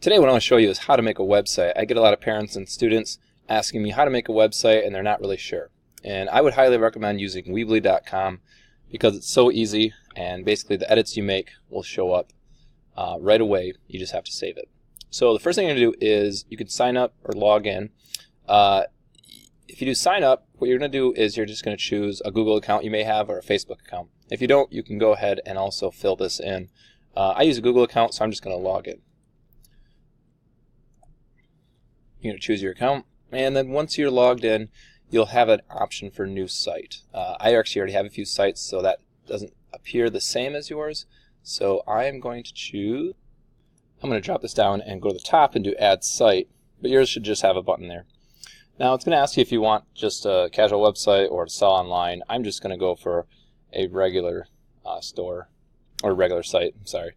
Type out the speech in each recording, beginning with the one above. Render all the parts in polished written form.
Today what I want to show you is how to make a website. I get a lot of parents and students asking me how to make a website and they're not really sure. And I would highly recommend using Weebly.com because it's so easy and basically the edits you make will show up right away. You just have to save it. So the first thing you're going to do is you can sign up or log in. If you do sign up, what you're going to do is you're just going to choose a Google account you may have or a Facebook account. If you don't, you can go ahead and also fill this in. I use a Google account, so I'm just going to log in. You're going to choose your account, and then once you're logged in, you'll have an option for new site. I actually already have a few sites, so that doesn't appear the same as yours. So I am going to choose, I'm going to drop this down and go to the top and do add site, but yours should just have a button there. Now it's going to ask you if you want just a casual website or to sell online. I'm just going to go for a regular store or regular site, I'm sorry.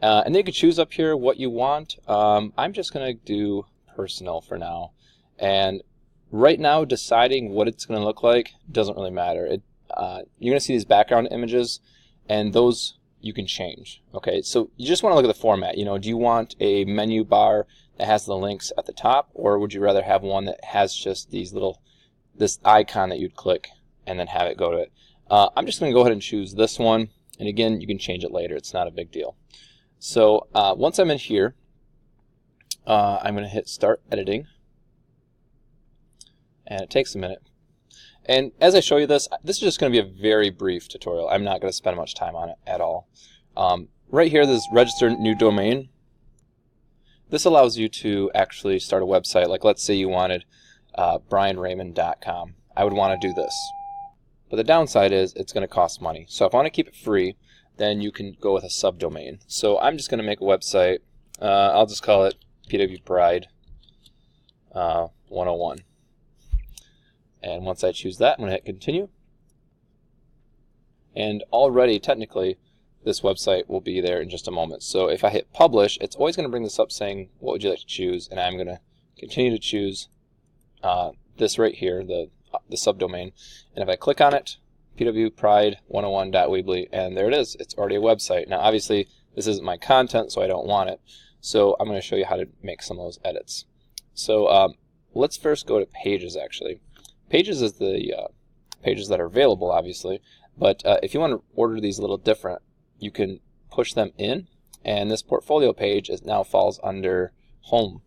And then you can choose up here what you want. I'm just going to do personal for now, and right now deciding what it's going to look like doesn't really matter. You're going to see these background images, and those you can change. Okay, so you just want to look at the format. You know, do you want a menu bar that has the links at the top, or would you rather have one that has just this icon that you'd click and then have it go to it? I'm just going to go ahead and choose this one, and again, you can change it later. It's not a big deal. So once I'm in here, I'm going to hit start editing, and it takes a minute. And as I show you this is just going to be a very brief tutorial. I'm not going to spend much time on it at all. Right here, this register new domain. This allows you to actually start a website. Like, let's say you wanted brianrehmann.com. I would want to do this. But the downside is it's going to cost money. So if I want to keep it free, then you can go with a subdomain. So I'm just going to make a website. I'll just call it PW Pride 101. And once I choose that, I'm going to hit continue. And already, technically, this website will be there in just a moment. So if I hit publish, it's always going to bring this up saying, what would you like to choose? And I'm going to continue to choose this right here, the subdomain. And if I click on it, pwpride101.weebly, and there it is. It's already a website. Now, obviously, this isn't my content, so I don't want it. So I'm going to show you how to make some of those edits. So let's first go to pages, actually. Pages is the pages that are available, obviously. But if you want to order these a little different, you can push them in. And this portfolio page now falls under home.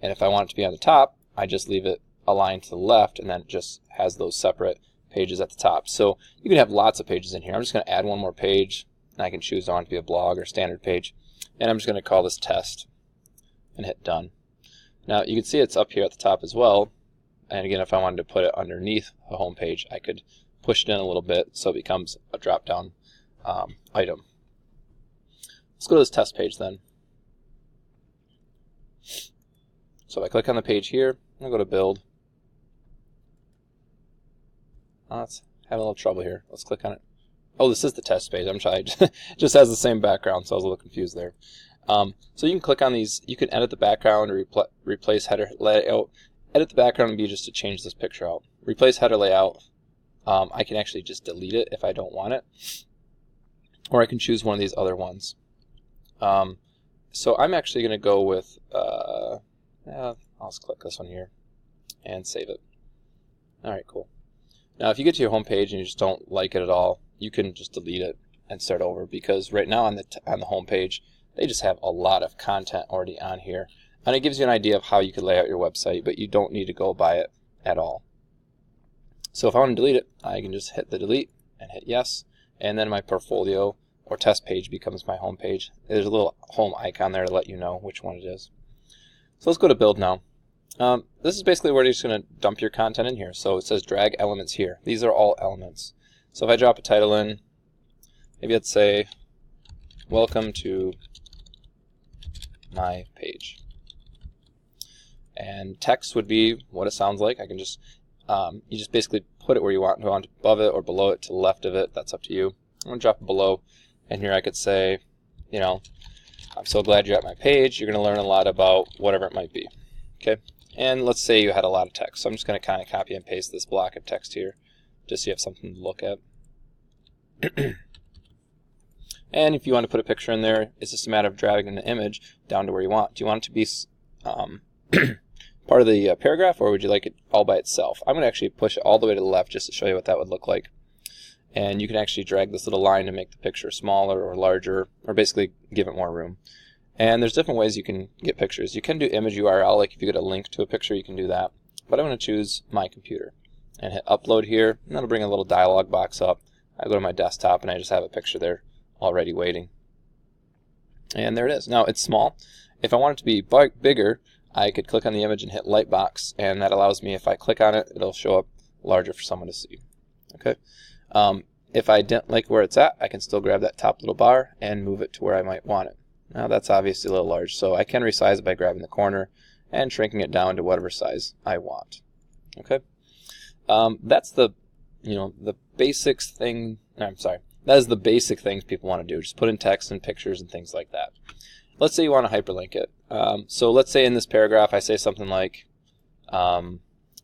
And if I want it to be on the top, I just leave it aligned to the left, and then it just has those separate pages at the top. So you can have lots of pages in here. I'm just going to add one more page, and I can choose I want it to be a blog or standard page. And I'm just going to call this test and hit done. Now you can see it's up here at the top as well. And again, if I wanted to put it underneath the home page, I could push it in a little bit so it becomes a drop-down item. Let's go to this test page then. So if I click on the page here, I'm going to go to build. It's having a little trouble here. Let's click on it. Oh, this is the test page. I'm trying. It just has the same background, so I was a little confused there. So you can click on these. You can edit the background or replace header layout. Edit the background would be just to change this picture out. Replace header layout. I can actually just delete it if I don't want it, or I can choose one of these other ones. So I'm actually going to go with. I'll just click this one here and save it. All right, cool. Now, if you get to your home page and you just don't like it at all, you can just delete it and start over, because right now on the home page, they just have a lot of content already on here. And it gives you an idea of how you could lay out your website, but you don't need to go by it at all. So if I want to delete it, I can just hit the delete and hit yes. And then my portfolio or test page becomes my home page. There's a little home icon there to let you know which one it is. So let's go to build now. This is basically where you're just going to dump your content in here. So it says drag elements here. These are all elements. So if I drop a title in, maybe let's say, welcome to my page. And text would be what it sounds like. I can just, you just basically put it where you want above it or below it, to the left of it. That's up to you. I'm going to drop it below. And here I could say, you know, I'm so glad you're at my page. You're going to learn a lot about whatever it might be. Okay. And let's say you had a lot of text. So I'm just going to kind of copy and paste this block of text here, just so you have something to look at. And if you want to put a picture in there, it's just a matter of dragging the image down to where you want. Do you want it to be part of the paragraph, or would you like it all by itself? I'm going to actually push it all the way to the left just to show you what that would look like. And you can actually drag this little line to make the picture smaller or larger, or basically give it more room. And there's different ways you can get pictures. You can do image URL, like if you get a link to a picture, you can do that. But I'm going to choose my computer and hit upload here, and that'll bring a little dialog box up. I go to my desktop and I just have a picture there already waiting. And there it is. Now it's small. If I want it to be bigger, I could click on the image and hit lightbox, and that allows me, if I click on it, it'll show up larger for someone to see. Okay. If I didn't like where it's at, I can still grab that top little bar and move it to where I might want it. Now that's obviously a little large, so I can resize it by grabbing the corner and shrinking it down to whatever size I want. Okay. That's the the basics thing. I'm sorry. That is the basic things people want to do. Just put in text and pictures and things like that. Let's say you want to hyperlink it. So let's say in this paragraph I say something like,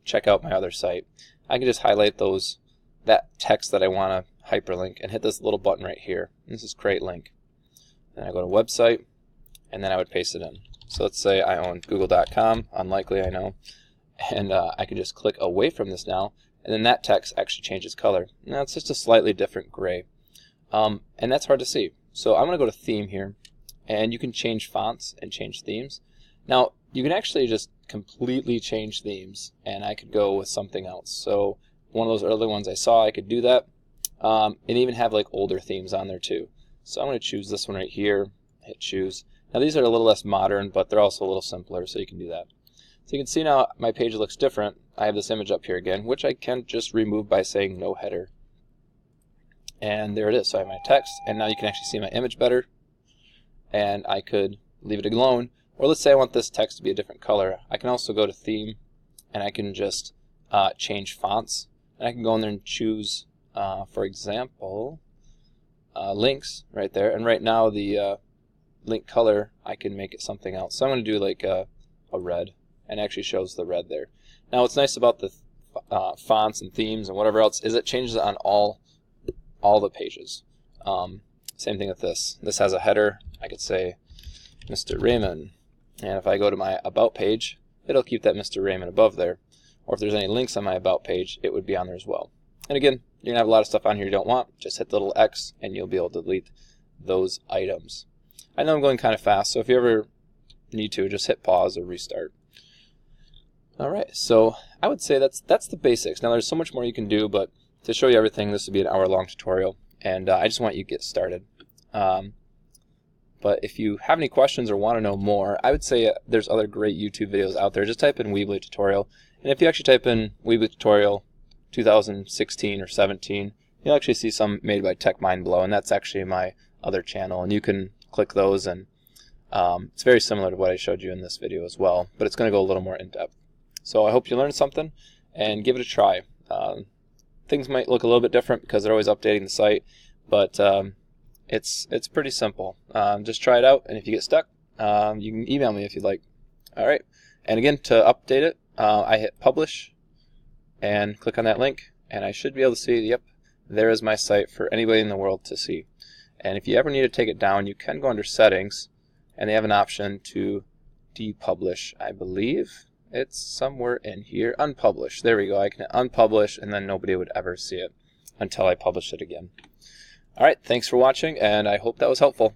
check out my other site. I can just highlight that text that I want to hyperlink and hit this little button right here. This is create link. Then I go to website, and then I would paste it in. So let's say I own google.com. Unlikely, I know. And I can just click away from this now, and then that text actually changes color. Now it's just a slightly different gray. And that's hard to see. So I'm going to go to theme here, and you can change fonts and change themes. Now you can actually just completely change themes, and I could go with something else. So one of those early ones I saw, I could do that, and even have like older themes on there too. So I'm going to choose this one right here, hit choose. Now these are a little less modern, but they're also a little simpler, so you can do that. So you can see now my page looks different. I have this image up here again, which I can just remove by saying no header. And there it is. So I have my text, and now you can actually see my image better. And I could leave it alone, or let's say I want this text to be a different color. I can also go to theme, and I can just change fonts. And I can go in there and choose, for example, links right there. And right now the link color, I can make it something else. So I'm going to do like a red, and it actually shows the red there. Now what's nice about the fonts and themes and whatever else is it changes it on all the pages. Same thing with this. This has a header. I could say Mr. Rehmann, and if I go to my about page, it'll keep that Mr. Rehmann above there. Or if there's any links on my about page, it would be on there as well. And again, you're going to have a lot of stuff on here you don't want. Just hit the little X and you'll be able to delete those items. I know I'm going kind of fast, so if you ever need to, just hit pause or restart. Alright, so I would say that's the basics. Now there's so much more you can do, but to show you everything, this would be an hour-long tutorial, and I just want you to get started. But if you have any questions or want to know more, I would say there's other great YouTube videos out there. Just type in Weebly tutorial, and if you actually type in Weebly tutorial 2016 or 17, you'll actually see some made by Tech Mind Below, and that's actually my other channel, and you can click those, and it's very similar to what I showed you in this video as well, but it's going to go a little more in depth. So I hope you learned something, and give it a try. Things might look a little bit different because they're always updating the site, but it's pretty simple. Just try it out, and if you get stuck, you can email me if you'd like. Alright, and again, to update it, I hit publish and click on that link, and I should be able to see, yep, there is my site for anybody in the world to see. And if you ever need to take it down, you can go under settings, and they have an option to depublish. I believe it's somewhere in here. Unpublish. There we go. I can unpublish, and then nobody would ever see it until I publish it again. Alright, thanks for watching, and I hope that was helpful.